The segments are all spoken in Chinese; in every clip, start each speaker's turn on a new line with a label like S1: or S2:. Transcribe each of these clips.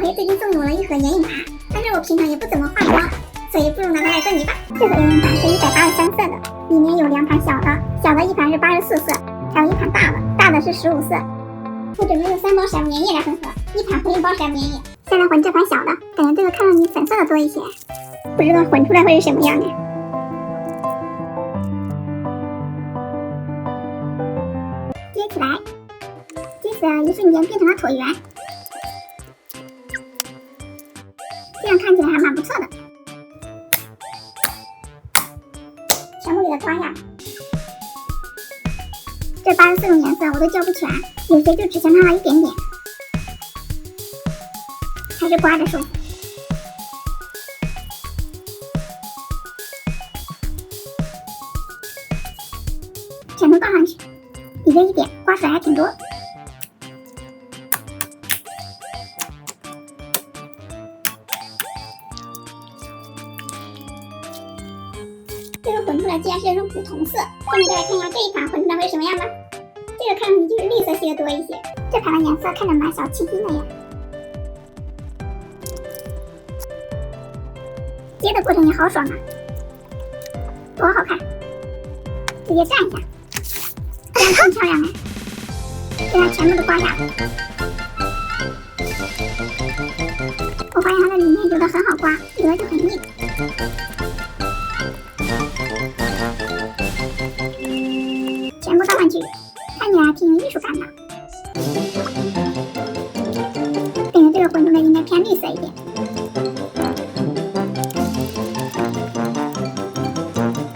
S1: 黑最近送给我了一盒眼影盘，但是我平常也不怎么化妆，所以不如拿它来做泥巴。这盒眼影盘是183色的，里面有2盘小的，小的一盘是84色，还有一盘大的，大的是15色。我准备用3包闪眼液来混合，一盘混1包闪眼液。现在混这盘小的，感觉这个看上去粉色的多一些，不知道混出来会是什么样呢？接起来，接着一瞬间变成了椭圆，这样看起来还蛮不错的。全部给它刮下来。这84种颜色我都叫不全，有些就只相差了一点点，还是刮着舒服。全都倒上去，一个一点，刮出来还挺多。这个混出来竟然是这种古铜色，下面再来看一下这一盘混出来会什么样吧。这个看上去就是绿色系的多一些，这盘的颜色看着蛮小清新的呀。接的过程也好爽啊，多好看！直接蘸一下，这样更漂亮了。现在全部都刮下来，我发现它的里面有的很好刮，有的就很硬。全部倒上去，看起来还挺有艺术感的。感觉这个混出来应该偏绿色一点。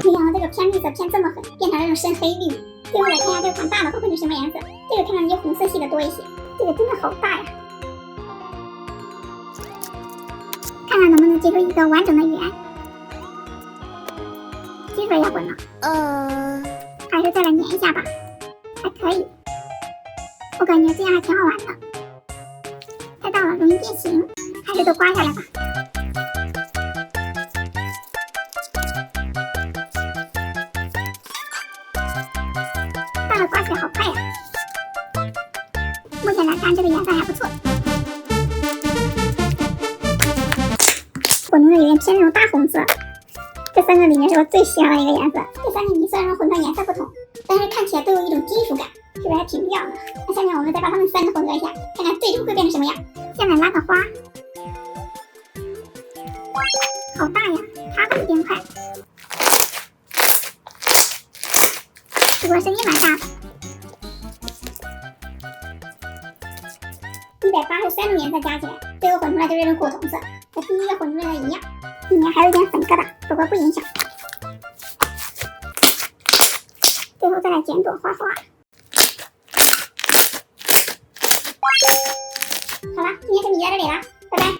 S1: 没想到这个偏绿色偏这么狠，变成了这种深黑绿。最后来看一下这款大的会混成什么颜色。这个看上去红色系的多一些，这个真的好大呀！看看能不能结出一个完整的圆。接出来要滚了。还是再来粘一下吧，还可以。我感觉这样还挺好玩的。太大了容易变形，还是都刮下来吧。大的刮起来好快呀！目前来看这个颜色还不错。混出的有点偏那种大红色。这3个里面是我最喜欢的一个颜色。这3个你虽然说混出颜色不同，但是看起来都有一种金属感，是不是还挺亮的？那下面我们再把它们3个混合一下，看看最终会变成什么样。下面拉个花，好大呀，啪的有点快，不过声音蛮大的。183种颜色加起来，最后混出来就是这种果铜色，和第一个混出来的一样，里面还有一点粉疙瘩，不过不影响。最后再来剪朵花花。好了，今天视频就到这里了，拜拜。